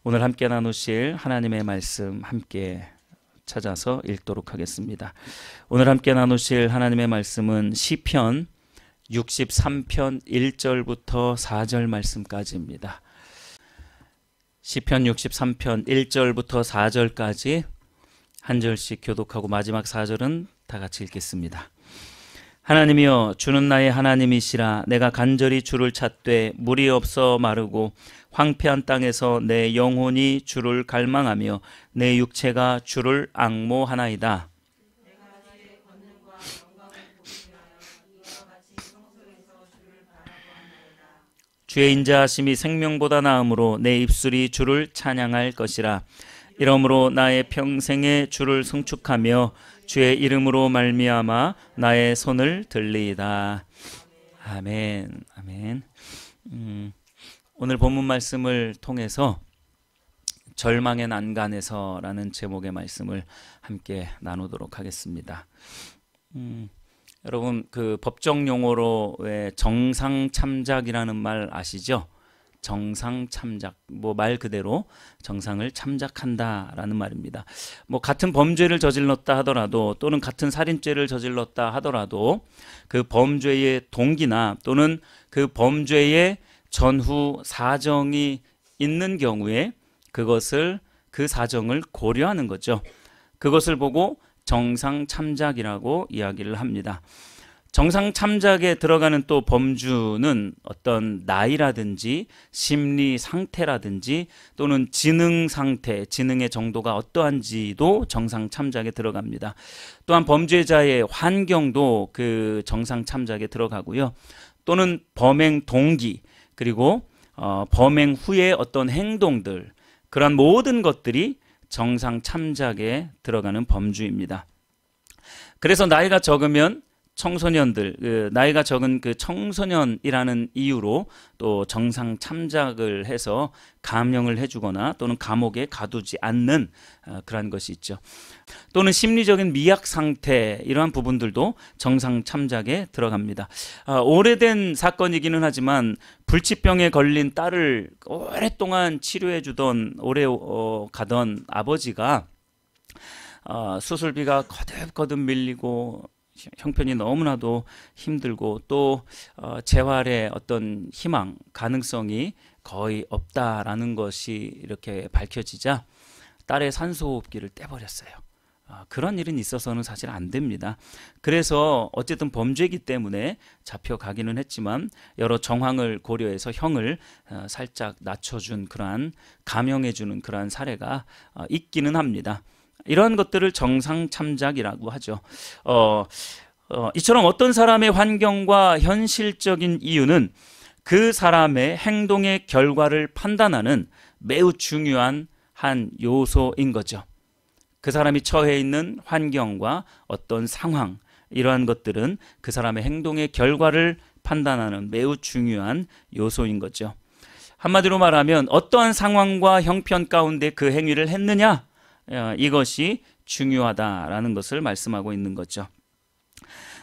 오늘 함께 나누실 하나님의 말씀 함께 찾아서 읽도록 하겠습니다. 오늘 함께 나누실 하나님의 말씀은 시편 63편 1절부터 4절 말씀까지입니다. 시편 63편 1절부터 4절까지 한 절씩 교독하고 마지막 4절은 다 같이 읽겠습니다. 하나님이여, 주는 나의 하나님이시라. 내가 간절히 주를 찾되 물이 없어 마르고 황폐한 땅에서 내 영혼이 주를 갈망하며 내 육체가 주를 앙모하나이다. 주의 인자하심이 생명보다 나음으로 내 입술이 주를 찬양할 것이라. 이러므로 나의 평생에 주를 송축하며 주의 이름으로 말미암아 나의 손을 들리이다. 아멘. 아멘. 오늘 본문 말씀을 통해서 절망의 난간에서라는 제목의 말씀을 함께 나누도록 하겠습니다. 여러분, 그 법정 용어로 왜 정상참작이라는 말 아시죠? 정상참작, 말 그대로 정상을 참작한다라는 말입니다. 같은 범죄를 저질렀다 하더라도, 또는 같은 살인죄를 저질렀다 하더라도 그 범죄의 동기나 또는 그 범죄의 전후 사정이 있는 경우에 그 사정을 고려하는 거죠. 그것을 보고 정상참작이라고 이야기를 합니다. 정상참작에 들어가는 또 범주는 어떤 나이라든지 심리 상태라든지 또는 지능 상태, 지능의 정도가 어떠한지도 정상참작에 들어갑니다. 또한 범죄자의 환경도 그 정상참작에 들어가고요. 또는 범행 동기, 그리고 범행 후의 어떤 행동들, 그런 모든 것들이 정상참작에 들어가는 범주입니다. 그래서 나이가 적으면 청소년들, 나이가 적은 그 청소년이라는 이유로 또 정상 참작을 해서 감형을 해주거나 또는 감옥에 가두지 않는 그런 것이 있죠. 또는 심리적인 미약 상태, 이러한 부분들도 정상 참작에 들어갑니다. 오래된 사건이기는 하지만 불치병에 걸린 딸을 오랫동안 치료해 주던 오래 가던 아버지가 수술비가 거듭거듭 밀리고 형편이 너무나도 힘들고 또 재활의 어떤 희망, 가능성이 거의 없다라는 것이 이렇게 밝혀지자 딸의 산소호흡기를 떼버렸어요. 그런 일은 있어서는 사실 안 됩니다. 그래서 어쨌든 범죄이기 때문에 잡혀가기는 했지만 여러 정황을 고려해서 형을 살짝 낮춰준 그러한, 감형해주는 그러한 사례가 있기는 합니다. 이러한 것들을 정상참작이라고 하죠. 이처럼 어떤 사람의 환경과 현실적인 이유는 그 사람의 행동의 결과를 판단하는 매우 중요한 한 요소인 거죠. 그 사람이 처해 있는 환경과 어떤 상황, 이러한 것들은 그 사람의 행동의 결과를 판단하는 매우 중요한 요소인 거죠. 한마디로 말하면 어떠한 상황과 형편 가운데 그 행위를 했느냐, 이것이 중요하다라는 것을 말씀하고 있는 거죠.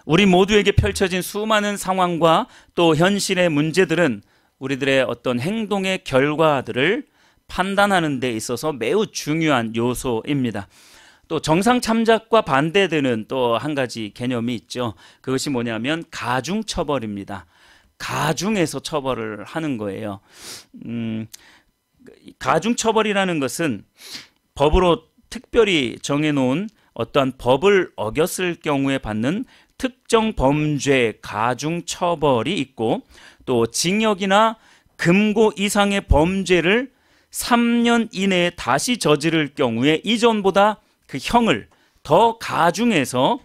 우리 모두에게 펼쳐진 수많은 상황과 또 현실의 문제들은 우리들의 어떤 행동의 결과들을 판단하는 데 있어서 매우 중요한 요소입니다. 또 정상참작과 반대되는 또 한 가지 개념이 있죠. 그것이 뭐냐면 가중처벌입니다. 가중해서 처벌을 하는 거예요. 가중처벌이라는 것은 법으로 특별히 정해놓은 어떠한 법을 어겼을 경우에 받는 특정 범죄 가중처벌이 있고, 또 징역이나 금고 이상의 범죄를 3년 이내에 다시 저지를 경우에 이전보다 그 형을 더 가중해서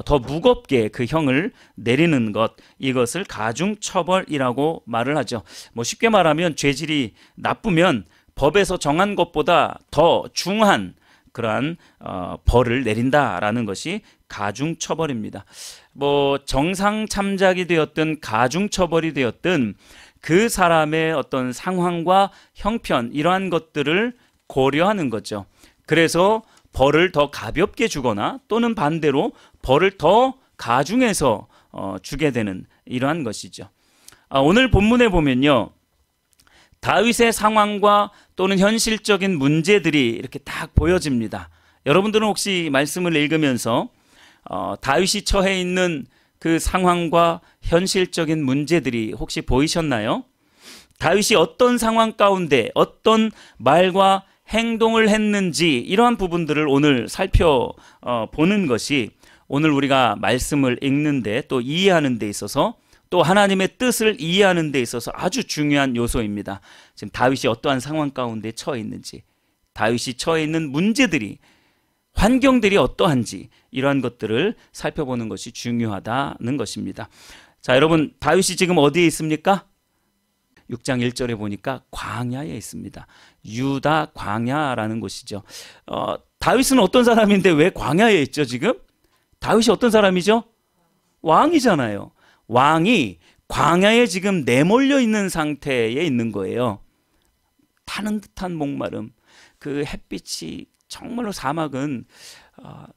더 무겁게 그 형을 내리는 것, 이것을 가중처벌이라고 말을 하죠. 쉽게 말하면 죄질이 나쁘면 법에서 정한 것보다 더 중한 그러한 벌을 내린다라는 것이 가중처벌입니다. 정상참작이 되었든 가중처벌이 되었든 그 사람의 어떤 상황과 형편, 이러한 것들을 고려하는 거죠. 그래서 벌을 더 가볍게 주거나 또는 반대로 벌을 더 가중해서 주게 되는 이러한 것이죠. 오늘 본문에 보면요, 다윗의 상황과 또는 현실적인 문제들이 이렇게 딱 보여집니다. 여러분들은 혹시 말씀을 읽으면서 다윗이 처해 있는 그 상황과 현실적인 문제들이 혹시 보이셨나요? 다윗이 어떤 상황 가운데 어떤 말과 행동을 했는지 이러한 부분들을 오늘 살펴보는 것이 오늘 우리가 말씀을 읽는데 또 이해하는 데 있어서 또 하나님의 뜻을 이해하는 데 있어서 아주 중요한 요소입니다. 지금 다윗이 어떠한 상황 가운데 처해 있는지, 다윗이 처해 있는 문제들이, 환경들이 어떠한지 이러한 것들을 살펴보는 것이 중요하다는 것입니다. 자, 여러분, 다윗이 지금 어디에 있습니까? 6장 1절에 보니까 광야에 있습니다. 유다 광야라는 곳이죠. 다윗은 어떤 사람인데 왜 광야에 있죠 지금? 다윗이 어떤 사람이죠? 왕이잖아요. 왕이 광야에 지금 내몰려 있는 상태에 있는 거예요. 타는 듯한 목마름, 그 햇빛이 정말로 사막은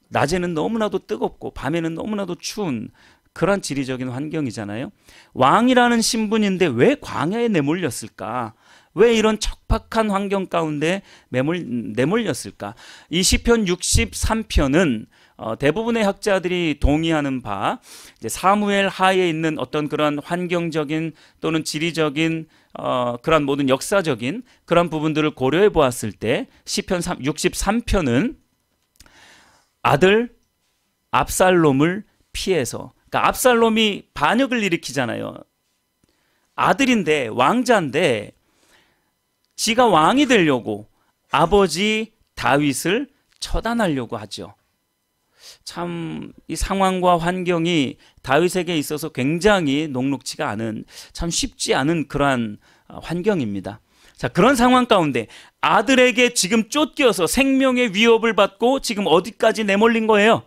낮에는 너무나도 뜨겁고 밤에는 너무나도 추운 그런 지리적인 환경이잖아요. 왕이라는 신분인데 왜 광야에 내몰렸을까? 왜 이런 척박한 환경 가운데 내몰렸을까? 이 시편 63편은 대부분의 학자들이 동의하는 바 사무엘 하에 있는 어떤 그런 환경적인 또는 지리적인 그런 모든 역사적인 그런 부분들을 고려해 보았을 때 시편 63편은 아들 압살롬을 피해서, 그러니까 압살롬이 반역을 일으키잖아요. 아들인데, 왕자인데 지가 왕이 되려고 아버지 다윗을 처단하려고 하죠. 참 이 상황과 환경이 다윗에게 있어서 굉장히 녹록치가 않은, 참 쉽지 않은 그러한 환경입니다. 자, 그런 상황 가운데 아들에게 지금 쫓겨서 생명의 위협을 받고 지금 어디까지 내몰린 거예요?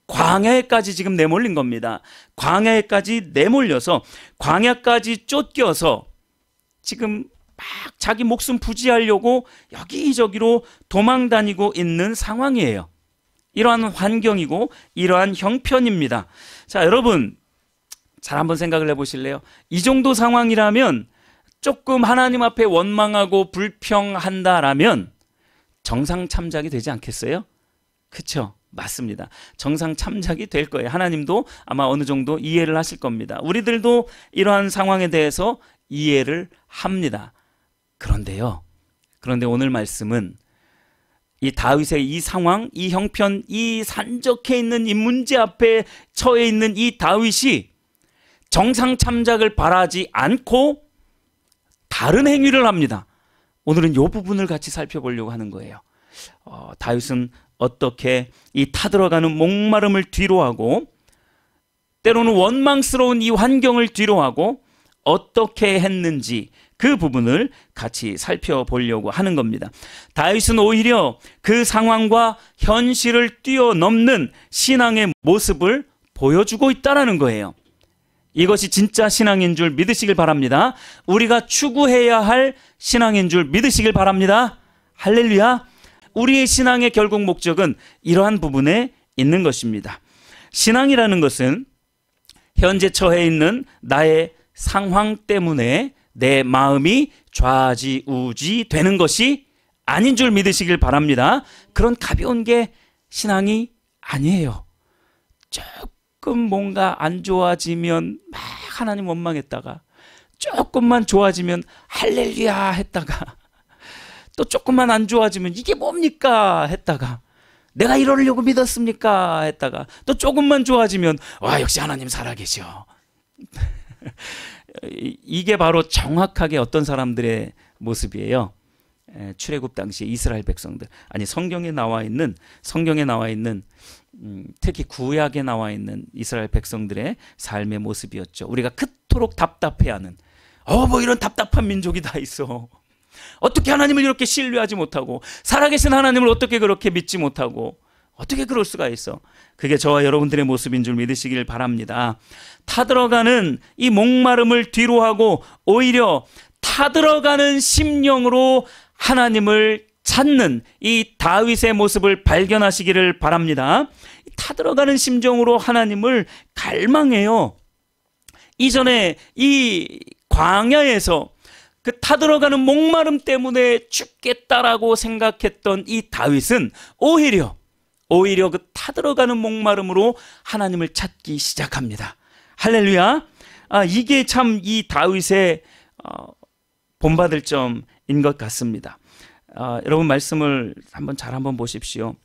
광야에까지 지금 내몰린 겁니다. 광야에까지 내몰려서 광야까지 쫓겨서 지금 막 자기 목숨 부지하려고 여기저기로 도망 다니고 있는 상황이에요. 이러한 환경이고 이러한 형편입니다. 자, 여러분 잘 한번 생각을 해보실래요? 이 정도 상황이라면 조금 하나님 앞에 원망하고 불평한다라면 정상 참작이 되지 않겠어요? 그렇죠? 맞습니다. 정상 참작이 될 거예요. 하나님도 아마 어느 정도 이해를 하실 겁니다. 우리들도 이러한 상황에 대해서 이해를 합니다. 그런데 오늘 말씀은 이 다윗의 이 상황, 이 형편, 이 산적해 있는 이 문제 앞에 처해 있는 이 다윗이 정상 참작을 바라지 않고 다른 행위를 합니다. 오늘은 이 부분을 같이 살펴보려고 하는 거예요. 다윗은 어떻게 이 타들어가는 목마름을 뒤로하고 때로는 원망스러운 이 환경을 뒤로하고 어떻게 했는지 그 부분을 같이 살펴보려고 하는 겁니다. 다윗은 오히려 그 상황과 현실을 뛰어넘는 신앙의 모습을 보여주고 있다는 거예요. 이것이 진짜 신앙인 줄 믿으시길 바랍니다. 우리가 추구해야 할 신앙인 줄 믿으시길 바랍니다. 할렐루야. 우리의 신앙의 결국 목적은 이러한 부분에 있는 것입니다. 신앙이라는 것은 현재 처해 있는 나의 상황 때문에 내 마음이 좌지우지 되는 것이 아닌 줄 믿으시길 바랍니다. 그런 가벼운 게 신앙이 아니에요. 조금 뭔가 안 좋아지면 막 하나님 원망했다가 조금만 좋아지면 할렐루야 했다가 또 조금만 안 좋아지면 이게 뭡니까 했다가 내가 이러려고 믿었습니까 했다가 또 조금만 좋아지면 와 역시 하나님 살아계셔. 이게 바로 정확하게 어떤 사람들의 모습이에요. 출애굽 당시 이스라엘 백성들, 아니 성경에 나와 있는 특히 구약에 나와 있는 이스라엘 백성들의 삶의 모습이었죠. 우리가 그토록 답답해하는 뭐 이런 답답한 민족이 다 있어. 어떻게 하나님을 이렇게 신뢰하지 못하고 살아계신 하나님을 어떻게 그렇게 믿지 못하고 어떻게 그럴 수가 있어? 그게 저와 여러분들의 모습인 줄 믿으시길 바랍니다. 타들어가는 이 목마름을 뒤로하고 오히려 타들어가는 심령으로 하나님을 찾는 이 다윗의 모습을 발견하시기를 바랍니다. 타들어가는 심정으로 하나님을 갈망해요. 이전에 이 광야에서 그 타들어가는 목마름 때문에 죽겠다라고 생각했던 이 다윗은 오히려 그 타들어가는 목마름으로 하나님을 찾기 시작합니다. 할렐루야. 이게 참 이 다윗의 본받을 점인 것 같습니다. 여러분 말씀을 한번 보십시오.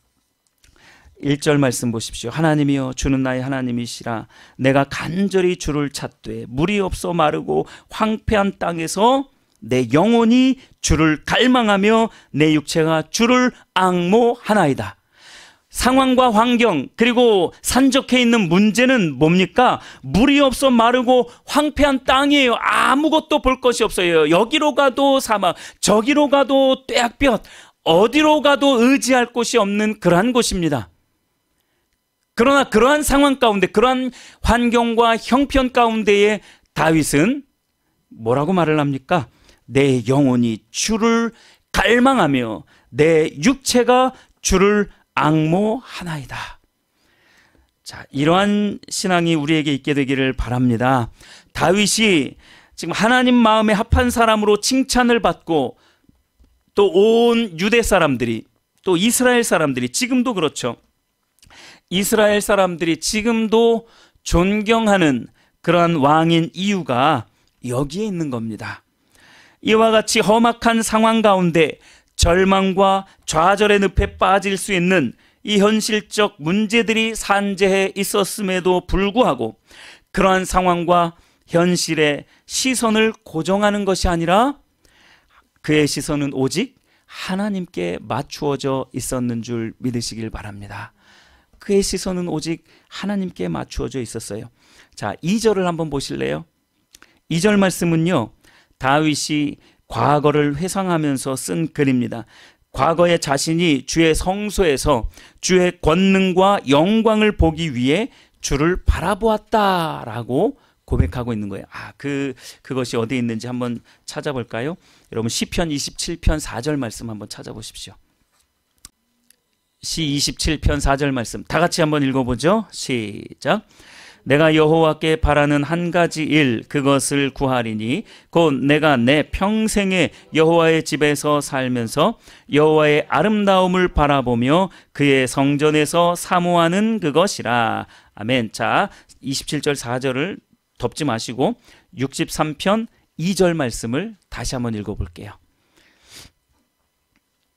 1절 말씀 보십시오. 하나님이여 주는 나의 하나님이시라. 내가 간절히 주를 찾되 물이 없어 마르고 황폐한 땅에서 내 영혼이 주를 갈망하며 내 육체가 주를 앙모하나이다. 상황과 환경 그리고 산적해 있는 문제는 뭡니까? 물이 없어 마르고 황폐한 땅이에요. 아무것도 볼 것이 없어요. 여기로 가도 사막, 저기로 가도 떼약볕, 어디로 가도 의지할 곳이 없는 그러한 곳입니다. 그러나 그러한 상황 가운데, 그러한 환경과 형편 가운데에 다윗은 뭐라고 말을 합니까? 내 영혼이 주를 갈망하며 내 육체가 주를 앙모하나이다. 자, 이러한 신앙이 우리에게 있게 되기를 바랍니다. 다윗이 지금 하나님 마음에 합한 사람으로 칭찬을 받고 또 온 유대 사람들이, 또 이스라엘 사람들이, 지금도 그렇죠. 이스라엘 사람들이 지금도 존경하는 그러한 왕인 이유가 여기에 있는 겁니다. 이와 같이 험악한 상황 가운데 절망과 좌절의 늪에 빠질 수 있는 이 현실적 문제들이 산재해 있었음에도 불구하고 그러한 상황과 현실의 시선을 고정하는 것이 아니라 그의 시선은 오직 하나님께 맞추어져 있었는 줄 믿으시길 바랍니다. 그의 시선은 오직 하나님께 맞추어져 있었어요. 자, 2절을 한번 보실래요? 2절 말씀은요, 다윗이 과거를 회상하면서 쓴 글입니다. 과거에 자신이 주의 성소에서 주의 권능과 영광을 보기 위해 주를 바라보았다라고 고백하고 있는 거예요. 그것이 어디에 있는지 한번 찾아볼까요? 여러분 시편 27편 4절 말씀 한번 찾아보십시오. 시 27편 4절 말씀 다 같이 한번 읽어보죠. 시작. 내가 여호와께 바라는 한 가지 일 그것을 구하리니 곧 내가 내 평생에 여호와의 집에서 살면서 여호와의 아름다움을 바라보며 그의 성전에서 사모하는 그것이라. 아멘. 자, 27절 4절을 덮지 마시고 63편 2절 말씀을 다시 한번 읽어볼게요.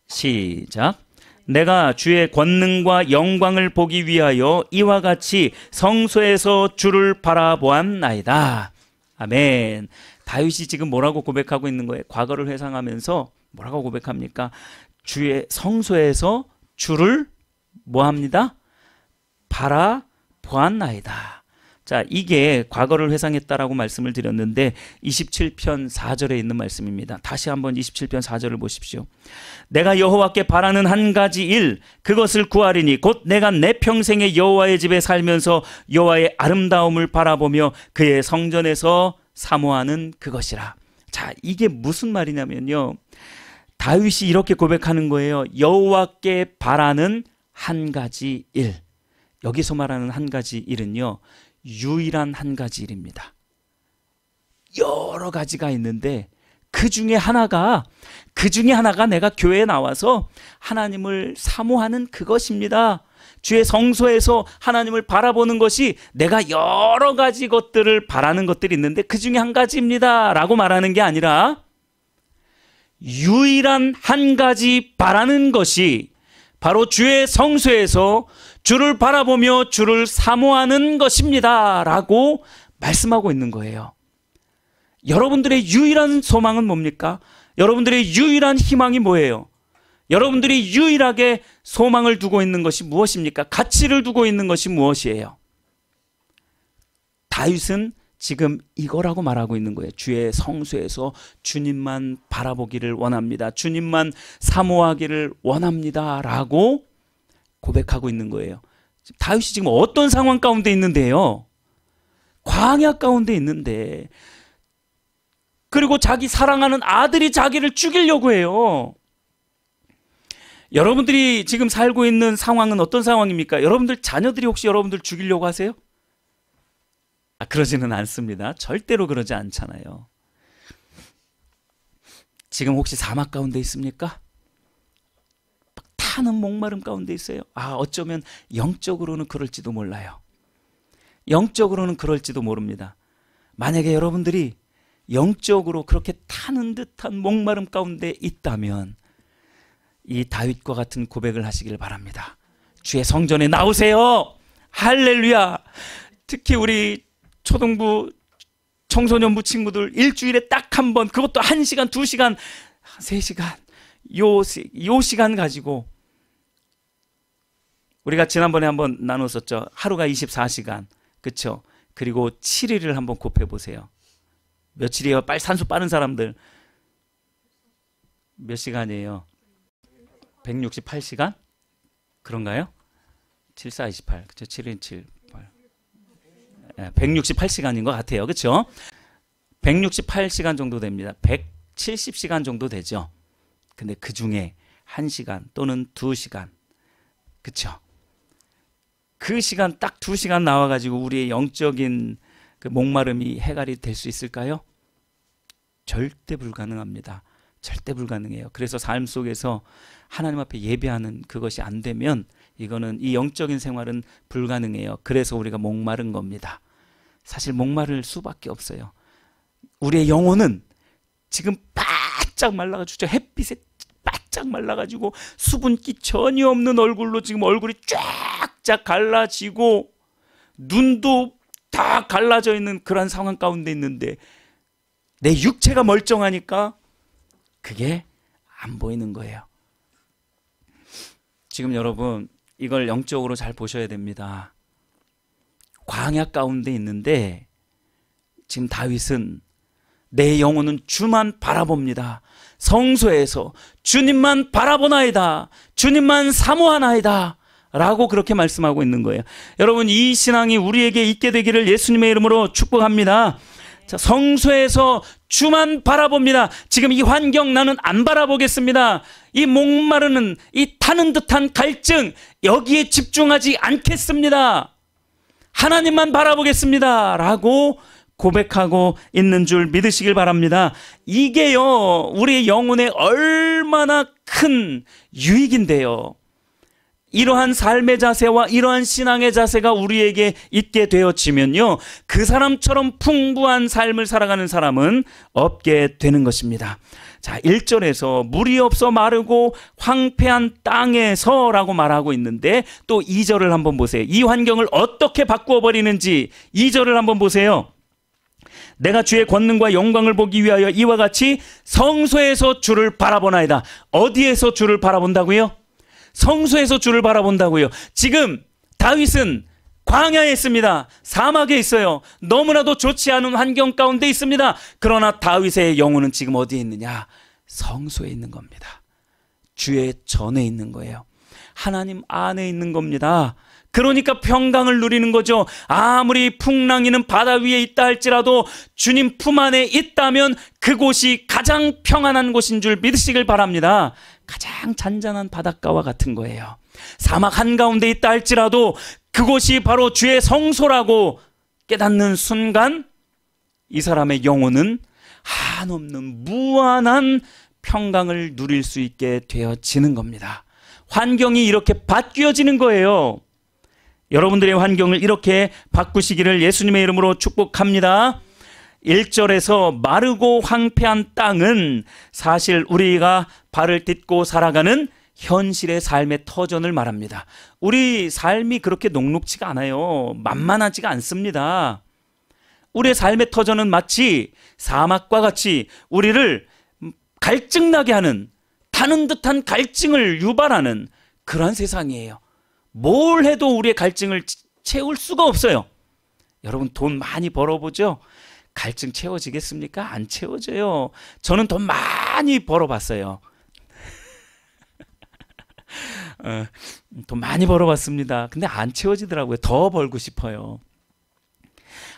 시작. 내가 주의 권능과 영광을 보기 위하여 이와 같이 성소에서 주를 바라보았나이다. 아멘. 다윗이 지금 뭐라고 고백하고 있는 거예요? 과거를 회상하면서 뭐라고 고백합니까? 주의 성소에서 주를 뭐합니다? 바라보았나이다. 자, 이게 과거를 회상했다라고 말씀을 드렸는데 27편 4절에 있는 말씀입니다. 다시 한번 27편 4절을 보십시오. 내가 여호와께 바라는 한 가지 일 그것을 구하리니 곧 내가 내 평생에 여호와의 집에 살면서 여호와의 아름다움을 바라보며 그의 성전에서 사모하는 그것이라. 자, 이게 무슨 말이냐면요, 다윗이 이렇게 고백하는 거예요. 여호와께 바라는 한 가지 일. 여기서 말하는 한 가지 일은요, 유일한 한 가지 일입니다. 여러 가지가 있는데 그 중에 하나가 내가 교회에 나와서 하나님을 사모하는 그것입니다. 주의 성소에서 하나님을 바라보는 것이 내가 여러 가지 것들을 바라는 것들이 있는데 그 중에 한 가지입니다 라고 말하는 게 아니라 유일한 한 가지 바라는 것이 바로 주의 성소에서 주를 바라보며 주를 사모하는 것입니다 라고 말씀하고 있는 거예요. 여러분들의 유일한 소망은 뭡니까? 여러분들의 유일한 희망이 뭐예요? 여러분들이 유일하게 소망을 두고 있는 것이 무엇입니까? 가치를 두고 있는 것이 무엇이에요? 다윗은 지금 이거라고 말하고 있는 거예요. 주의 성소에서 주님만 바라보기를 원합니다. 주님만 사모하기를 원합니다 라고 고백하고 있는 거예요. 다윗이 지금 어떤 상황 가운데 있는데요? 광야 가운데 있는데, 그리고 자기 사랑하는 아들이 자기를 죽이려고 해요. 여러분들이 지금 살고 있는 상황은 어떤 상황입니까? 여러분들 자녀들이 혹시 여러분들 죽이려고 하세요? 그러지는 않습니다. 절대로 그러지 않잖아요. 지금 혹시 사막 가운데 있습니까? 타는 목마름 가운데 있어요. 어쩌면 영적으로는 그럴지도 몰라요. 영적으로는 그럴지도 모릅니다. 만약에 여러분들이 영적으로 그렇게 타는 듯한 목마름 가운데 있다면 이 다윗과 같은 고백을 하시길 바랍니다. 주의 성전에 나오세요. 할렐루야. 특히 우리 초등부 청소년부 친구들 일주일에 딱 한 번, 그것도 1시간, 2시간, 3시간 요 시간 가지고 우리가 지난번에 한번 나눴었죠. 하루가 24시간. 그렇죠? 그리고 7일을 한번 곱해 보세요. 며칠이에요? 빨리 산수 빠른 사람들. 몇 시간이에요? 168시간? 그런가요? 7, 4, 28. 그쵸? 7인 7, 8. 168시간인 것 같아요. 그렇죠? 168시간 정도 됩니다. 170시간 정도 되죠. 근데 그 중에 1시간 또는 2시간. 그렇죠? 그 시간 딱 2시간 나와가지고 우리의 영적인 그 목마름이 해결이 될 수 있을까요? 절대 불가능합니다. 절대 불가능해요. 그래서 삶 속에서 하나님 앞에 예배하는 그것이 안 되면 이거는 이 영적인 생활은 불가능해요. 그래서 우리가 목마른 겁니다. 사실 목마를 수밖에 없어요. 우리의 영혼은 지금 바짝 말라가지고 햇빛에 바짝 말라가지고 수분기 전혀 없는 얼굴로 지금 얼굴이 쫙쫙 갈라지고 눈도 다 갈라져 있는 그런 상황 가운데 있는데 내 육체가 멀쩡하니까 그게 안 보이는 거예요. 지금 여러분 이걸 영적으로 잘 보셔야 됩니다. 광야 가운데 있는데 지금 다윗은 내 영혼은 주만 바라봅니다. 성소에서 주님만 바라보나이다. 주님만 사모하나이다. 라고 그렇게 말씀하고 있는 거예요. 여러분 이 신앙이 우리에게 있게 되기를 예수님의 이름으로 축복합니다. 자, 성소에서 주만 바라봅니다. 지금 이 환경 나는 안 바라보겠습니다. 이 목마르는 이 타는 듯한 갈증 여기에 집중하지 않겠습니다. 하나님만 바라보겠습니다. 라고 고백하고 있는 줄 믿으시길 바랍니다. 이게요 우리의 영혼에 얼마나 큰 유익인데요. 이러한 삶의 자세와 이러한 신앙의 자세가 우리에게 있게 되어지면요 그 사람처럼 풍부한 삶을 살아가는 사람은 없게 되는 것입니다. 자 1절에서 물이 없어 마르고 황폐한 땅에서 라고 말하고 있는데 또 2절을 한번 보세요. 이 환경을 어떻게 바꾸어 버리는지 2절을 한번 보세요. 내가 주의 권능과 영광을 보기 위하여 이와 같이 성소에서 주를 바라보나이다. 어디에서 주를 바라본다고요? 성소에서 주를 바라본다고요. 지금 다윗은 광야에 있습니다. 사막에 있어요. 너무나도 좋지 않은 환경 가운데 있습니다. 그러나 다윗의 영혼은 지금 어디에 있느냐? 성소에 있는 겁니다. 주의 전에 있는 거예요. 하나님 안에 있는 겁니다. 그러니까 평강을 누리는 거죠. 아무리 풍랑이는 바다 위에 있다 할지라도 주님 품 안에 있다면 그곳이 가장 평안한 곳인 줄 믿으시길 바랍니다. 가장 잔잔한 바닷가와 같은 거예요. 사막 한가운데 있다 할지라도 그곳이 바로 주의 성소라고 깨닫는 순간 이 사람의 영혼은 한없는 무한한 평강을 누릴 수 있게 되어지는 겁니다. 환경이 이렇게 바뀌어지는 거예요. 여러분들의 환경을 이렇게 바꾸시기를 예수님의 이름으로 축복합니다. 1절에서 마르고 황폐한 땅은 사실 우리가 발을 딛고 살아가는 현실의 삶의 터전을 말합니다. 우리 삶이 그렇게 녹록지가 않아요. 만만하지가 않습니다. 우리의 삶의 터전은 마치 사막과 같이 우리를 갈증나게 하는 타는 듯한 갈증을 유발하는 그런 세상이에요. 뭘 해도 우리의 갈증을 채울 수가 없어요. 여러분 돈 많이 벌어보죠? 갈증 채워지겠습니까? 안 채워져요. 저는 돈 많이 벌어봤어요. 돈 많이 벌어봤습니다. 근데 안 채워지더라고요. 더 벌고 싶어요.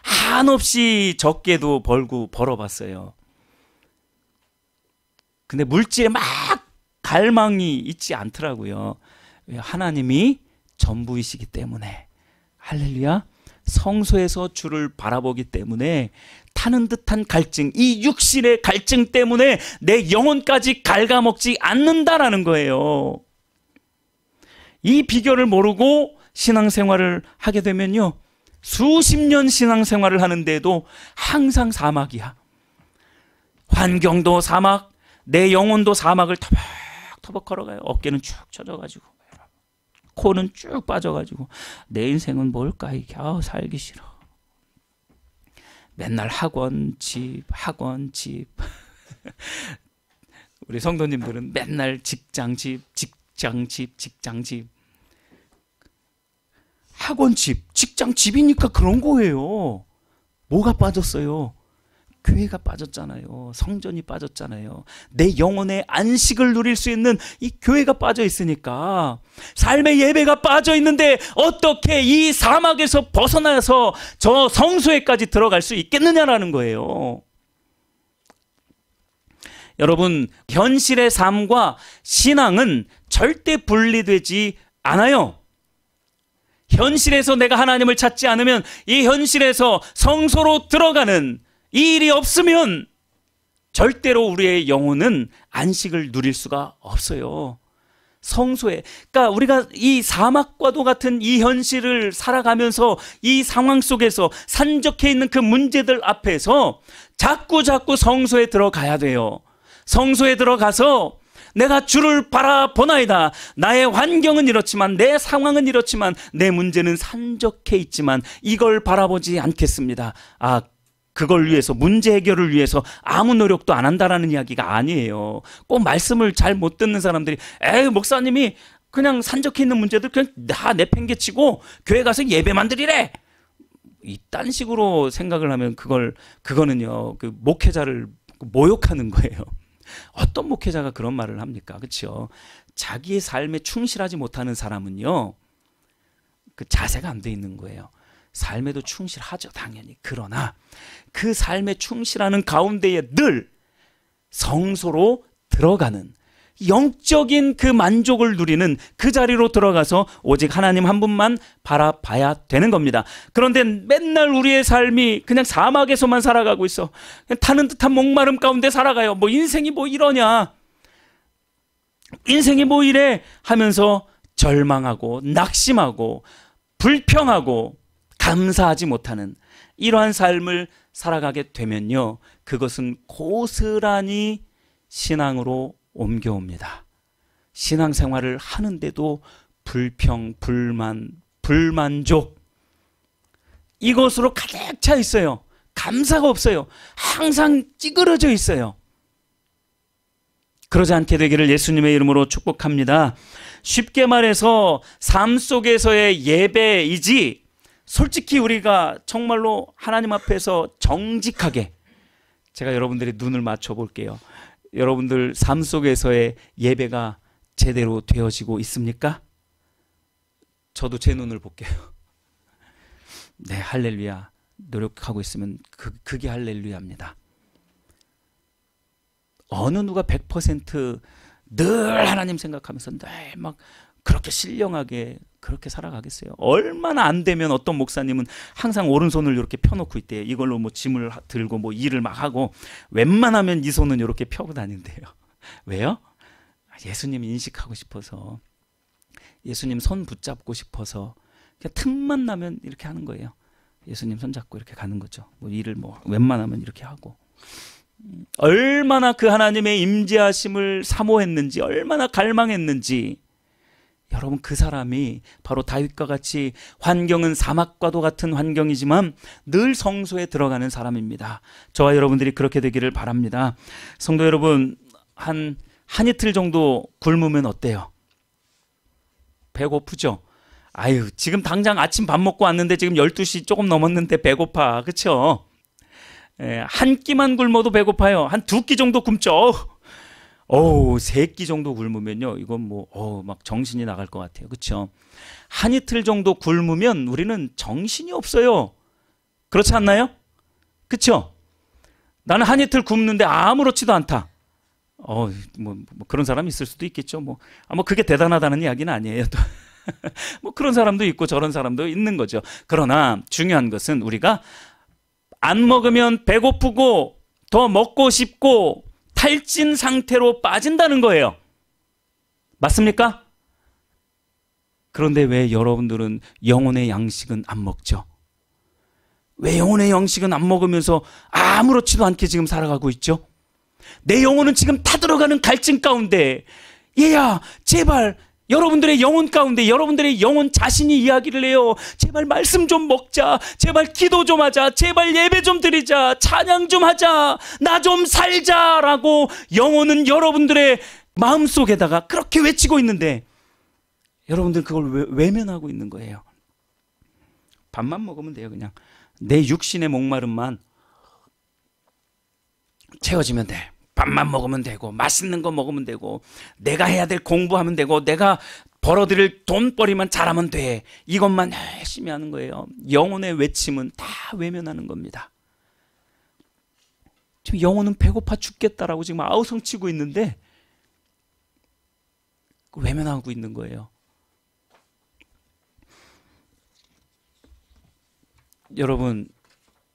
한없이 적게도 벌어봤어요. 근데 물질에 막 갈망이 있지 않더라고요. 하나님이 전부이시기 때문에. 할렐루야. 성소에서 주를 바라보기 때문에 타는 듯한 갈증, 이 육신의 갈증 때문에 내 영혼까지 갉아먹지 않는다라는 거예요. 이 비결을 모르고 신앙생활을 하게 되면요, 수십 년 신앙생활을 하는데도 항상 사막이야. 환경도 사막, 내 영혼도 사막을 터벅터벅 걸어가요. 어깨는 쭉 처져가지고, 코는 쭉 빠져가지고, 내 인생은 뭘까 이게, 살기 싫어. 맨날 학원 집 우리 성도님들은 맨날 직장 집, 학원 집, 직장 집이니까 그런 거예요. 뭐가 빠졌어요? 교회가 빠졌잖아요. 성전이 빠졌잖아요. 내 영혼의 안식을 누릴 수 있는 이 교회가 빠져 있으니까, 삶의 예배가 빠져 있는데 어떻게 이 사막에서 벗어나서 저 성소에까지 들어갈 수 있겠느냐라는 거예요. 여러분, 현실의 삶과 신앙은 절대 분리되지 않아요. 현실에서 내가 하나님을 찾지 않으면, 이 현실에서 성소로 들어가는 이 일이 없으면 절대로 우리의 영혼은 안식을 누릴 수가 없어요. 성소에, 그러니까 우리가 이 사막과도 같은 이 현실을 살아가면서 이 상황 속에서 산적해 있는 그 문제들 앞에서 자꾸 성소에 들어가야 돼요. 성소에 들어가서 내가 주를 바라보나이다. 나의 환경은 이렇지만, 내 상황은 이렇지만, 내 문제는 산적해 있지만 이걸 바라보지 않겠습니다. 그걸 위해서, 문제 해결을 위해서 아무 노력도 안 한다라는 이야기가 아니에요. 꼭 말씀을 잘 못 듣는 사람들이, 목사님이 그냥 산적해 있는 문제들 그냥 다 내팽개치고 교회 가서 예배만 드리래, 이딴 식으로 생각을 하면 그거는요, 그 목회자를 모욕하는 거예요. 어떤 목회자가 그런 말을 합니까? 그렇죠? 자기의 삶에 충실하지 못하는 사람은요, 그 자세가 안 돼 있는 거예요. 삶에도 충실하죠, 당연히. 그러나 그 삶에 충실하는 가운데에 늘 성소로 들어가는, 영적인 그 만족을 누리는 그 자리로 들어가서 오직 하나님 한 분만 바라봐야 되는 겁니다. 그런데 맨날 우리의 삶이 그냥 사막에서만 살아가고 있어. 그냥 타는 듯한 목마름 가운데 살아가요. 인생이 이러냐, 인생이 이래 하면서 절망하고 낙심하고 불평하고 감사하지 못하는 이러한 삶을 살아가게 되면요, 그것은 고스란히 신앙으로 옮겨옵니다. 신앙생활을 하는데도 불평, 불만, 불만족, 이것으로 가득 차 있어요. 감사가 없어요. 항상 찌그러져 있어요. 그러지 않게 되기를 예수님의 이름으로 축복합니다. 쉽게 말해서 삶 속에서의 예배이지, 솔직히 우리가 정말로 하나님 앞에서 정직하게, 제가 여러분들의 눈을 맞춰 볼게요. 여러분들 삶 속에서의 예배가 제대로 되어지고 있습니까? 저도 제 눈을 볼게요. 네, 할렐루야. 노력하고 있으면 그게 할렐루야입니다. 어느 누가 100% 늘 하나님 생각하면서 늘 막 그렇게 신령하게 그렇게 살아가겠어요? 얼마나 안 되면 어떤 목사님은 항상 오른손을 이렇게 펴놓고 있대요. 이걸로 짐을 들고 일을 막 하고, 웬만하면 이 손은 이렇게 펴고 다닌대요. 왜요? 예수님 인식하고 싶어서, 예수님 손 붙잡고 싶어서, 그냥 틈만 나면 이렇게 하는 거예요. 예수님 손 잡고 이렇게 가는 거죠. 일을 웬만하면 이렇게 하고. 얼마나 그 하나님의 임재하심을 사모했는지, 얼마나 갈망했는지. 여러분, 그 사람이 바로 다윗과 같이 환경은 사막과도 같은 환경이지만 늘 성소에 들어가는 사람입니다. 저와 여러분들이 그렇게 되기를 바랍니다. 성도 여러분, 한 이틀 정도 굶으면 어때요? 배고프죠? 지금 당장 아침 밥 먹고 왔는데 지금 12시 조금 넘었는데 배고파. 그렇죠? 한 끼만 굶어도 배고파요. 한 2끼 정도 굶죠. 3끼 정도 굶으면요, 이건 막 정신이 나갈 것 같아요. 그렇죠? 한 이틀 정도 굶으면 우리는 정신이 없어요. 그렇지 않나요? 그렇죠? 나는 한 이틀 굶는데 아무렇지도 않다. 그런 사람이 있을 수도 있겠죠. 그게 대단하다는 이야기는 아니에요. 그런 사람도 있고 저런 사람도 있는 거죠. 그러나 중요한 것은 우리가 안 먹으면 배고프고 더 먹고 싶고 탈진 상태로 빠진다는 거예요. 맞습니까? 그런데 왜 여러분들은 영혼의 양식은 안 먹죠? 왜 영혼의 양식은 안 먹으면서 아무렇지도 않게 지금 살아가고 있죠? 내 영혼은 지금 타들어가는 갈증 가운데, 얘야 제발 여러분들의 영혼 가운데 여러분들의 영혼 자신이 이야기를 해요. 제발 말씀 좀 먹자, 제발 기도 좀 하자, 제발 예배 좀 드리자, 찬양 좀 하자, 나 좀 살자라고 영혼은 여러분들의 마음속에다가 그렇게 외치고 있는데 여러분들 그걸 외면하고 있는 거예요. 밥만 먹으면 돼요. 그냥 내 육신의 목마름만 채워지면 돼. 밥만 먹으면 되고 맛있는 거 먹으면 되고 내가 해야 될 공부하면 되고 내가 벌어들일 돈벌이만 잘하면 돼. 이것만 열심히 하는 거예요. 영혼의 외침은 다 외면하는 겁니다. 지금 영혼은 배고파 죽겠다라고 지금 아우성치고 있는데 외면하고 있는 거예요. 여러분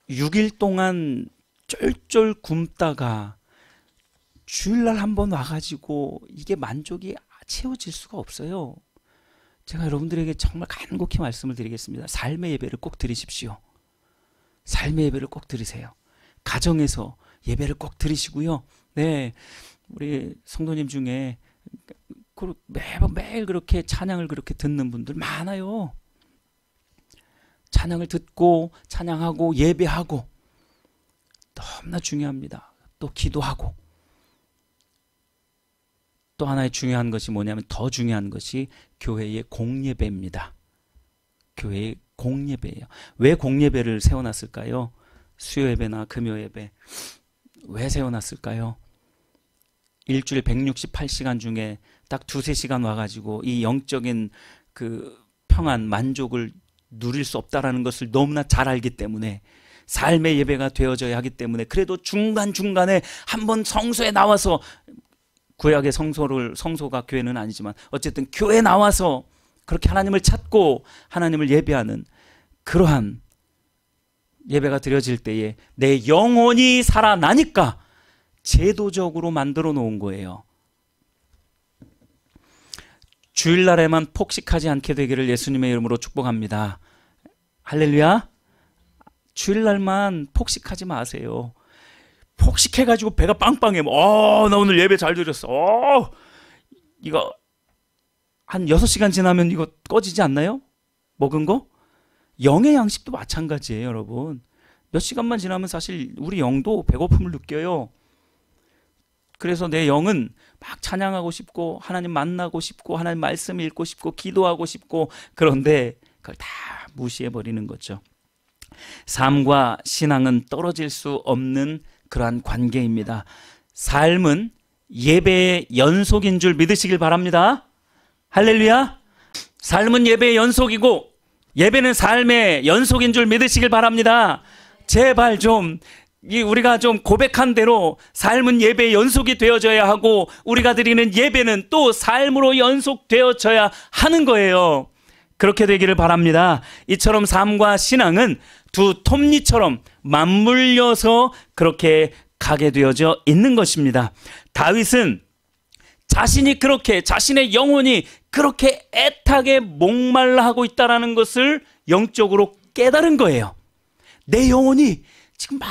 6일 동안 쫄쫄 굶다가 주일날 한번 와가지고 이게 만족이 채워질 수가 없어요. 제가 여러분들에게 정말 간곡히 말씀을 드리겠습니다. 삶의 예배를 꼭 드리십시오. 삶의 예배를 꼭 드리세요. 가정에서 예배를 꼭 드리시고요. 네, 우리 성도님 중에 매일 그렇게 찬양을 그렇게 듣는 분들 많아요. 찬양을 듣고 찬양하고 예배하고 너무나 중요합니다. 또 기도하고 또 하나의 중요한 것이 뭐냐면 더 중요한 것이 교회의 공예배입니다. 교회의 공예배예요. 왜 공예배를 세워놨을까요? 수요예배나 금요예배 왜 세워놨을까요? 일주일 168시간 중에 딱 2-3시간 와가지고 이 영적인 그 평안 만족을 누릴 수 없다라는 것을 너무나 잘 알기 때문에 삶의 예배가 되어져야 하기 때문에 그래도 중간중간에 한번 성소에 나와서 구약의 성소가 교회는 아니지만 어쨌든 교회에 나와서 그렇게 하나님을 찾고 하나님을 예배하는 그러한 예배가 드려질 때에 내 영혼이 살아나니까 제도적으로 만들어 놓은 거예요. 주일날에만 폭식하지 않게 되기를 예수님의 이름으로 축복합니다. 할렐루야. 주일날만 폭식하지 마세요. 폭식해가지고 배가 빵빵해. 나 오늘 예배 잘 드렸어. 이거 한 6시간 지나면 이거 꺼지지 않나요? 먹은 거? 영의 양식도 마찬가지예요, 여러분. 몇 시간만 지나면 사실 우리 영도 배고픔을 느껴요. 그래서 내 영은 막 찬양하고 싶고 하나님 만나고 싶고 하나님 말씀 읽고 싶고 기도하고 싶고 그런데 그걸 다 무시해버리는 거죠. 삶과 신앙은 떨어질 수 없는 그러한 관계입니다. 삶은 예배의 연속인 줄 믿으시길 바랍니다. 할렐루야. 삶은 예배의 연속이고 예배는 삶의 연속인 줄 믿으시길 바랍니다. 제발 좀 우리가 좀 고백한 대로 삶은 예배의 연속이 되어져야 하고 우리가 드리는 예배는 또 삶으로 연속되어져야 하는 거예요. 그렇게 되기를 바랍니다. 이처럼 삶과 신앙은 두 톱니처럼 맞물려서 그렇게 가게 되어져 있는 것입니다. 다윗은 자신이 그렇게 자신의 영혼이 그렇게 애타게 목말라 하고 있다는 것을 영적으로 깨달은 거예요. 내 영혼이 지금 막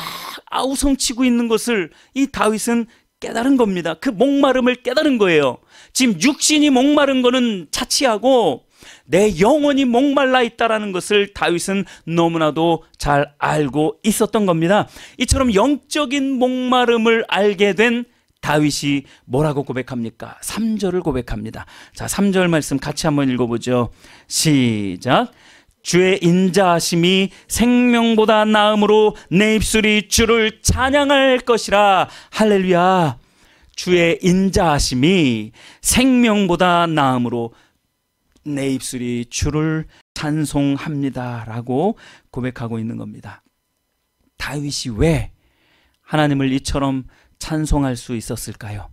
아우성치고 있는 것을 이 다윗은 깨달은 겁니다. 그 목마름을 깨달은 거예요. 지금 육신이 목마른 거는 차치하고 내 영혼이 목말라 있다는 것을 다윗은 너무나도 잘 알고 있었던 겁니다. 이처럼 영적인 목마름을 알게 된 다윗이 뭐라고 고백합니까? 3절을 고백합니다. 자, 3절 말씀 같이 한번 읽어보죠. 시작. 주의 인자하심이 생명보다 나음으로 내 입술이 주를 찬양할 것이라. 할렐루야. 주의 인자하심이 생명보다 나음으로 내 입술이 주를 찬송합니다 라고 고백하고 있는 겁니다. 다윗이 왜 하나님을 이처럼 찬송할 수 있었을까요?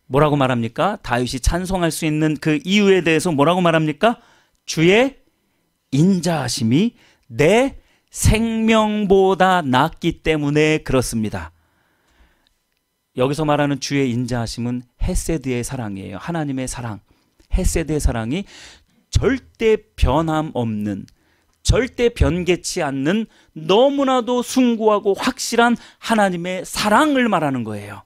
뭐라고 말합니까? 다윗이 찬송할 수 있는 그 이유에 대해서 뭐라고 말합니까? 주의 인자하심이 내 생명보다 낫기 때문에 그렇습니다. 여기서 말하는 주의 인자하심은 헤세드의 사랑이에요. 하나님의 사랑, 헤세드의 사랑이 절대 변함 없는, 절대 변개치 않는 너무나도 숭고하고 확실한 하나님의 사랑을 말하는 거예요.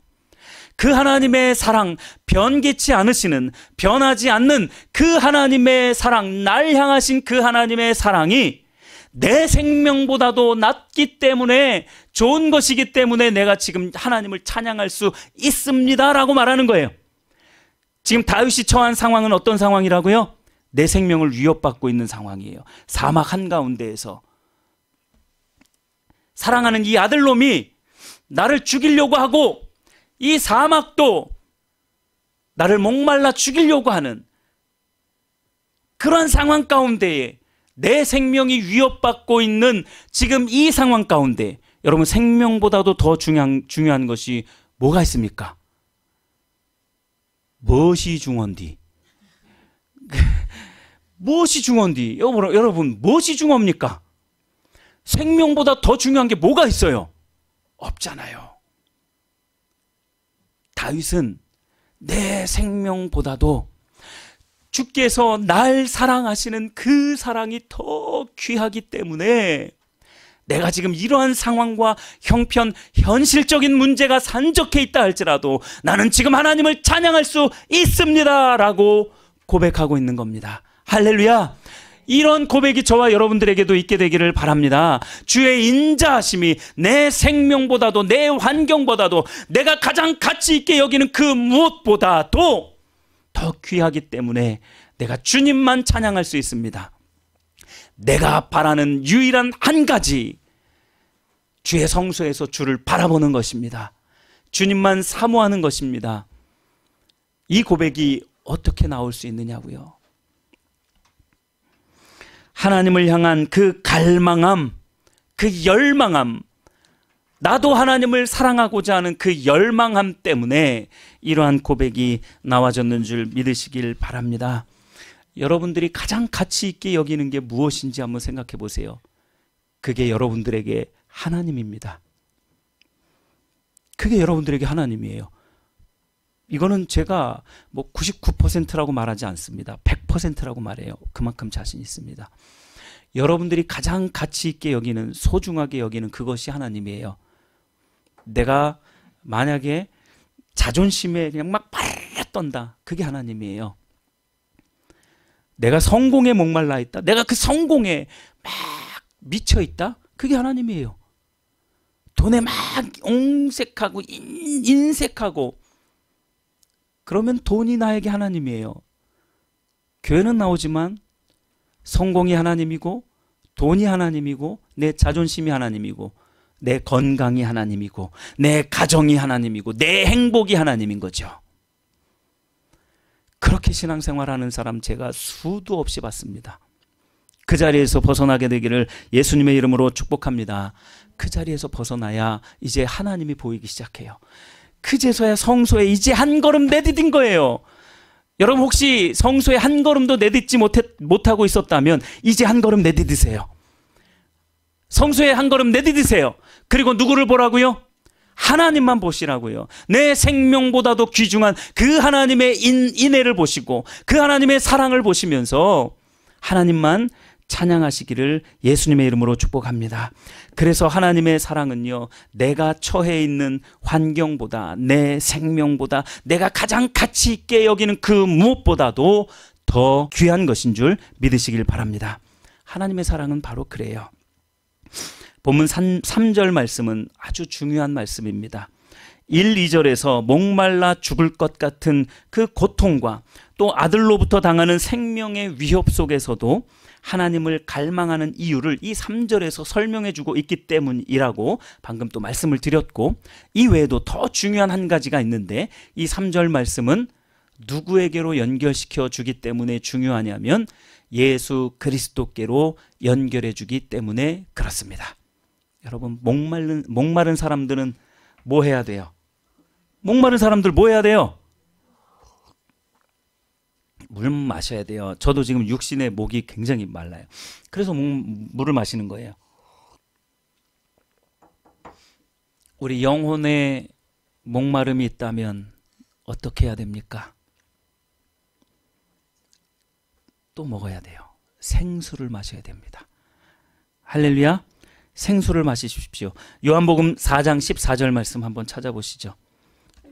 그 하나님의 사랑, 변개치 않으시는, 변하지 않는 그 하나님의 사랑, 날 향하신 그 하나님의 사랑이 내 생명보다도 낫기 때문에, 좋은 것이기 때문에 내가 지금 하나님을 찬양할 수 있습니다 라고 말하는 거예요. 지금 다윗이 처한 상황은 어떤 상황이라고요? 내 생명을 위협받고 있는 상황이에요. 사막 한가운데에서 사랑하는 이 아들놈이 나를 죽이려고 하고, 이 사막도 나를 목말라 죽이려고 하는 그런 상황 가운데에 내 생명이 위협받고 있는 지금 이 상황 가운데, 여러분, 생명보다도 더 중요한 것이 뭐가 있습니까? 무엇이 중요한디? 무엇이 중요한디? 여러분, 무엇이 중요합니까? 생명보다 더 중요한 게 뭐가 있어요? 없잖아요. 다윗은 내 생명보다도 주께서 날 사랑하시는 그 사랑이 더 귀하기 때문에, 내가 지금 이러한 상황과 형편, 현실적인 문제가 산적해 있다 할지라도 나는 지금 하나님을 찬양할 수 있습니다 라고 고백하고 있는 겁니다. 할렐루야. 이런 고백이 저와 여러분들에게도 있게 되기를 바랍니다. 주의 인자하심이 내 생명보다도, 내 환경보다도, 내가 가장 가치 있게 여기는 그 무엇보다도 더 귀하기 때문에 내가 주님만 찬양할 수 있습니다. 내가 바라는 유일한 한 가지, 주의 성소에서 주를 바라보는 것입니다. 주님만 사모하는 것입니다. 이 고백이 어떻게 나올 수 있느냐고요? 하나님을 향한 그 갈망함, 그 열망함, 나도 하나님을 사랑하고자 하는 그 열망함 때문에 이러한 고백이 나와졌는 줄 믿으시길 바랍니다. 여러분들이 가장 가치 있게 여기는 게 무엇인지 한번 생각해 보세요. 그게 여러분들에게 하나님입니다. 그게 여러분들에게 하나님이에요. 이거는 제가 뭐 99%라고 말하지 않습니다. 100%라고 말해요. 그만큼 자신 있습니다. 여러분들이 가장 가치 있게 여기는, 소중하게 여기는 그것이 하나님이에요. 내가 만약에 자존심에 그냥 막 발라 떤다, 그게 하나님이에요. 내가 성공에 목말라 있다, 내가 그 성공에 막 미쳐 있다, 그게 하나님이에요. 돈에 막 옹색하고 인색하고, 그러면 돈이 나에게 하나님이에요. 교회는 나오지만 성공이 하나님이고, 돈이 하나님이고, 내 자존심이 하나님이고, 내 건강이 하나님이고, 내 가정이 하나님이고, 내 행복이 하나님인 거죠. 그렇게 신앙생활하는 사람 제가 수도 없이 봤습니다. 그 자리에서 벗어나게 되기를 예수님의 이름으로 축복합니다. 그 자리에서 벗어나야 이제 하나님이 보이기 시작해요. 그제서야 성소에 이제 한 걸음 내디딘 거예요. 여러분, 혹시 성소에 한 걸음도 내딛지 못하고 있었다면 이제 한 걸음 내디디세요. 성소에 한 걸음 내디디세요. 그리고 누구를 보라고요? 하나님만 보시라고요. 내 생명보다도 귀중한 그 하나님의 인애를 보시고, 그 하나님의 사랑을 보시면서 하나님만 찬양하시기를 예수님의 이름으로 축복합니다. 그래서 하나님의 사랑은요, 내가 처해 있는 환경보다, 내 생명보다, 내가 가장 가치 있게 여기는 그 무엇보다도 더 귀한 것인 줄 믿으시길 바랍니다. 하나님의 사랑은 바로 그래요. 본문 3절 말씀은 아주 중요한 말씀입니다. 1, 2절에서 목말라 죽을 것 같은 그 고통과 또 아들로부터 당하는 생명의 위협 속에서도 하나님을 갈망하는 이유를 이 3절에서 설명해 주고 있기 때문이라고 방금 또 말씀을 드렸고, 이 외에도 더 중요한 한 가지가 있는데, 이 3절 말씀은 누구에게로 연결시켜 주기 때문에 중요하냐면 예수 그리스도께로 연결해 주기 때문에 그렇습니다. 여러분, 목마른 사람들은 뭐 해야 돼요? 목마른 사람들 뭐 해야 돼요? 물 마셔야 돼요. 저도 지금 육신의 목이 굉장히 말라요. 그래서 물을 마시는 거예요. 우리 영혼에 목마름이 있다면 어떻게 해야 됩니까? 또 먹어야 돼요. 생수를 마셔야 됩니다. 할렐루야. 생수를 마시십시오. 요한복음 4장 14절 말씀 한번 찾아보시죠.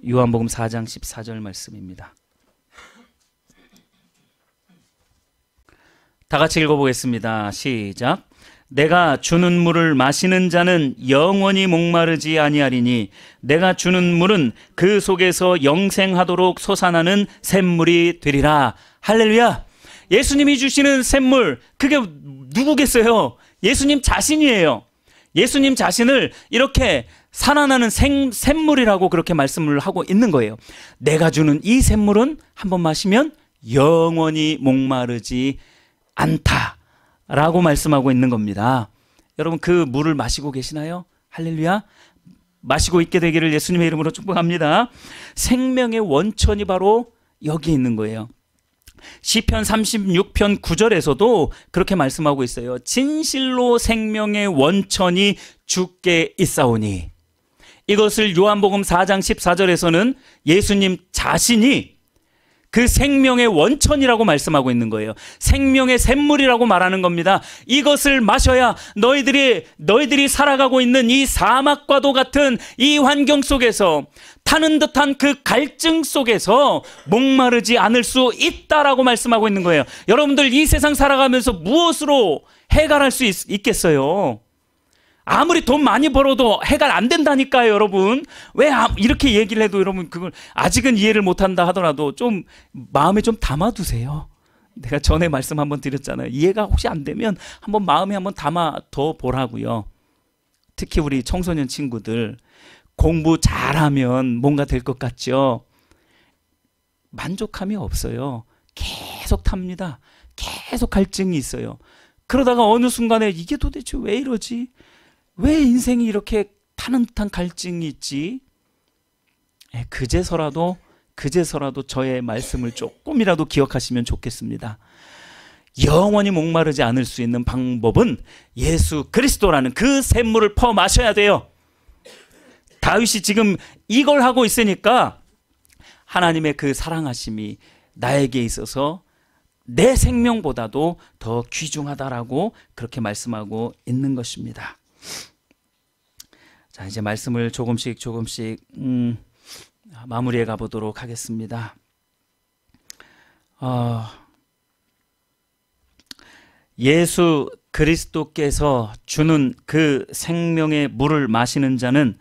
요한복음 4장 14절 말씀입니다. 다 같이 읽어보겠습니다. 시작. 내가 주는 물을 마시는 자는 영원히 목마르지 아니하리니 내가 주는 물은 그 속에서 영생하도록 솟아나는 샘물이 되리라. 할렐루야. 예수님이 주시는 샘물, 그게 누구겠어요? 예수님 자신이에요. 예수님 자신을 이렇게 살아나는 샘물이라고 그렇게 말씀을 하고 있는 거예요. 내가 주는 이 샘물은 한번 마시면 영원히 목마르지 않다라고 말씀하고 있는 겁니다. 여러분, 그 물을 마시고 계시나요? 할렐루야. 마시고 있게 되기를 예수님의 이름으로 축복합니다. 생명의 원천이 바로 여기 있는 거예요. 시편 36편 9절에서도 그렇게 말씀하고 있어요. 진실로 생명의 원천이 주께 있사오니. 이것을 요한복음 4장 14절에서는 예수님 자신이 그 생명의 원천이라고 말씀하고 있는 거예요. 생명의 샘물이라고 말하는 겁니다. 이것을 마셔야 너희들이 살아가고 있는 이 사막과도 같은 이 환경 속에서, 타는 듯한 그 갈증 속에서 목마르지 않을 수 있다라고 말씀하고 있는 거예요. 여러분들, 이 세상 살아가면서 무엇으로 해결할 수 있겠어요? 아무리 돈 많이 벌어도 해결 안 된다니까요, 여러분. 왜 이렇게 얘기를 해도 여러분 그걸 아직은 이해를 못한다 하더라도 좀 마음에 좀 담아두세요. 내가 전에 말씀 한번 드렸잖아요. 이해가 혹시 안 되면 한번 마음에 한번 담아둬 보라고요. 특히 우리 청소년 친구들, 공부 잘하면 뭔가 될 것 같죠? 만족함이 없어요. 계속 탑니다. 계속 갈증이 있어요. 그러다가 어느 순간에 이게 도대체 왜 이러지? 왜 인생이 이렇게 타는 듯한 갈증이 있지? 그제서라도 저의 말씀을 조금이라도 기억하시면 좋겠습니다. 영원히 목마르지 않을 수 있는 방법은 예수 그리스도라는 그 샘물을 퍼 마셔야 돼요. 다윗이 지금 이걸 하고 있으니까 하나님의 그 사랑하심이 나에게 있어서 내 생명보다도 더 귀중하다라고 그렇게 말씀하고 있는 것입니다. 자, 이제 말씀을 조금씩 마무리해 가보도록 하겠습니다. 예수 그리스도께서 주는 그 생명의 물을 마시는 자는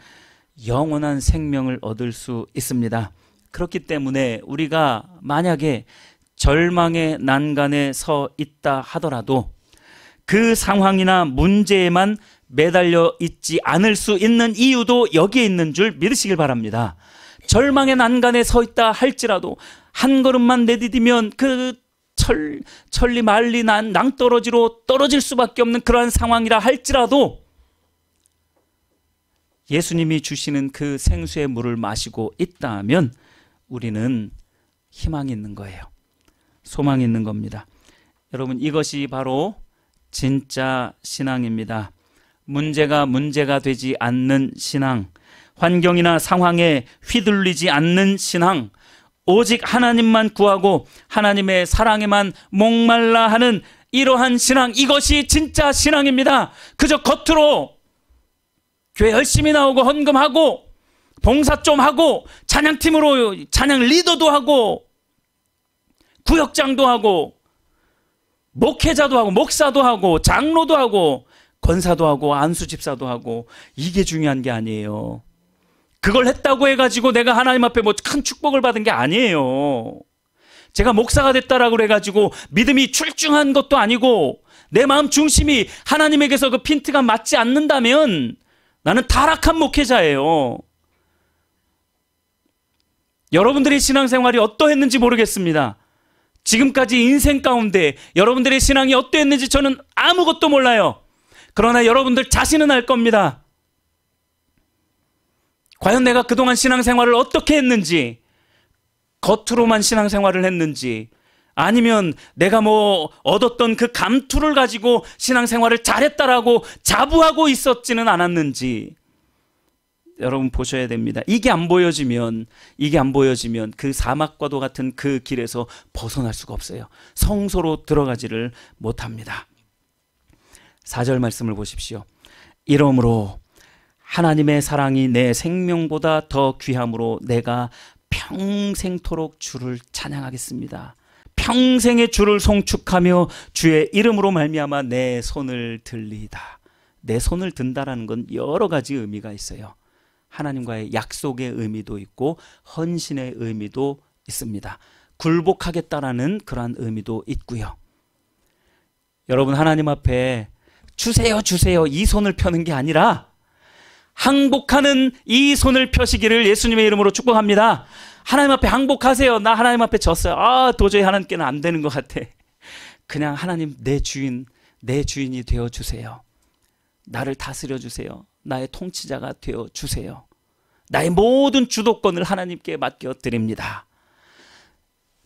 영원한 생명을 얻을 수 있습니다. 그렇기 때문에 우리가 만약에 절망의 난간에 서 있다 하더라도 그 상황이나 문제에만 매달려 있지 않을 수 있는 이유도 여기에 있는 줄 믿으시길 바랍니다. 절망의 난간에 서 있다 할지라도 한 걸음만 내디디면 그 천리 말리 낭떠러지로 떨어질 수밖에 없는 그러한 상황이라 할지라도 예수님이 주시는 그 생수의 물을 마시고 있다면 우리는 희망이 있는 거예요. 소망이 있는 겁니다. 여러분, 이것이 바로 진짜 신앙입니다. 문제가 되지 않는 신앙, 환경이나 상황에 휘둘리지 않는 신앙, 오직 하나님만 구하고 하나님의 사랑에만 목말라 하는 이러한 신앙, 이것이 진짜 신앙입니다. 그저 겉으로 교회 열심히 나오고 헌금하고 봉사 좀 하고 찬양팀으로 찬양 리더도 하고 구역장도 하고 목회자도 하고 목사도 하고 장로도 하고 권사도 하고 안수집사도 하고, 이게 중요한 게 아니에요. 그걸 했다고 해가지고 내가 하나님 앞에 뭐 큰 축복을 받은 게 아니에요. 제가 목사가 됐다라고 해가지고 믿음이 출중한 것도 아니고 내 마음 중심이 하나님에게서 그 핀트가 맞지 않는다면 나는 타락한 목회자예요. 여러분들의 신앙생활이 어떠했는지 모르겠습니다. 지금까지 인생 가운데 여러분들의 신앙이 어떠했는지 저는 아무것도 몰라요. 그러나 여러분들 자신은 알 겁니다. 과연 내가 그동안 신앙생활을 어떻게 했는지, 겉으로만 신앙생활을 했는지, 아니면 내가 뭐 얻었던 그 감투를 가지고 신앙생활을 잘했다라고 자부하고 있었지는 않았는지, 여러분 보셔야 됩니다. 이게 안 보여지면 그 사막과도 같은 그 길에서 벗어날 수가 없어요. 성소로 들어가지를 못합니다. 4절 말씀을 보십시오. 이러므로 하나님의 사랑이 내 생명보다 더 귀함으로 내가 평생토록 주를 찬양하겠습니다. 평생의 주를 송축하며 주의 이름으로 말미암아 내 손을 들리이다. 내 손을 든다라는 건 여러 가지 의미가 있어요. 하나님과의 약속의 의미도 있고 헌신의 의미도 있습니다. 굴복하겠다라는 그러한 의미도 있고요. 여러분, 하나님 앞에 주세요 주세요 이 손을 펴는 게 아니라 항복하는 이 손을 펴시기를 예수님의 이름으로 축복합니다. 하나님 앞에 항복하세요. 나 하나님 앞에 졌어요. 도저히 하나님께는 안 되는 것 같아. 그냥 하나님, 내 주인이 되어주세요. 나를 다스려 주세요. 나의 통치자가 되어주세요. 나의 모든 주도권을 하나님께 맡겨드립니다.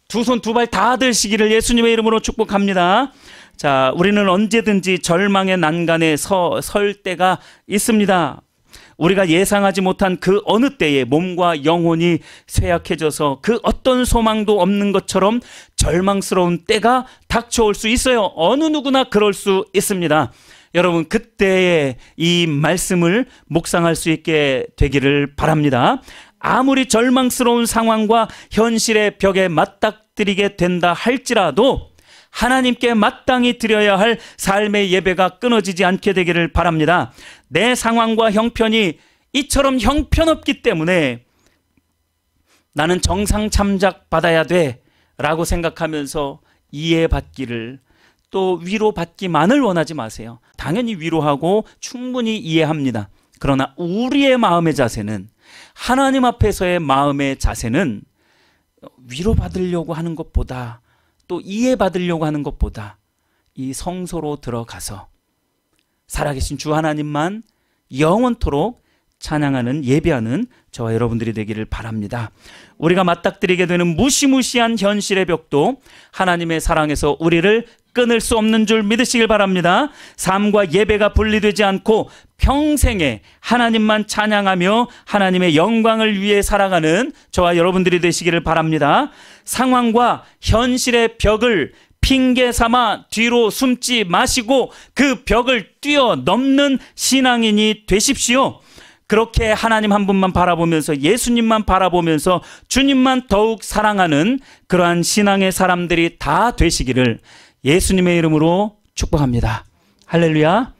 두 손 두 발 다 들시기를 예수님의 이름으로 축복합니다. 자, 우리는 언제든지 절망의 난간에 설 때가 있습니다. 우리가 예상하지 못한 그 어느 때에 몸과 영혼이 쇠약해져서 그 어떤 소망도 없는 것처럼 절망스러운 때가 닥쳐올 수 있어요. 어느 누구나 그럴 수 있습니다. 여러분, 그때에 이 말씀을 묵상할 수 있게 되기를 바랍니다. 아무리 절망스러운 상황과 현실의 벽에 맞닥뜨리게 된다 할지라도 하나님께 마땅히 드려야 할 삶의 예배가 끊어지지 않게 되기를 바랍니다. 내 상황과 형편이 이처럼 형편없기 때문에 나는 정상 참작 받아야 돼 라고 생각하면서 이해받기를, 또 위로받기만을 원하지 마세요. 당연히 위로하고 충분히 이해합니다. 그러나 우리의 마음의 자세는, 하나님 앞에서의 마음의 자세는 위로받으려고 하는 것보다, 또 이해받으려고 하는 것보다 이 성소로 들어가서 살아계신 주 하나님만 영원토록 찬양하는, 예배하는 저와 여러분들이 되기를 바랍니다. 우리가 맞닥뜨리게 되는 무시무시한 현실의 벽도 하나님의 사랑에서 우리를 끊을 수 없는 줄 믿으시길 바랍니다. 삶과 예배가 분리되지 않고 평생에 하나님만 찬양하며 하나님의 영광을 위해 살아가는 저와 여러분들이 되시기를 바랍니다. 상황과 현실의 벽을 핑계 삼아 뒤로 숨지 마시고 그 벽을 뛰어넘는 신앙인이 되십시오. 그렇게 하나님 한 분만 바라보면서, 예수님만 바라보면서 주님만 더욱 사랑하는 그러한 신앙의 사람들이 다 되시기를 예수님의 이름으로 축복합니다. 할렐루야.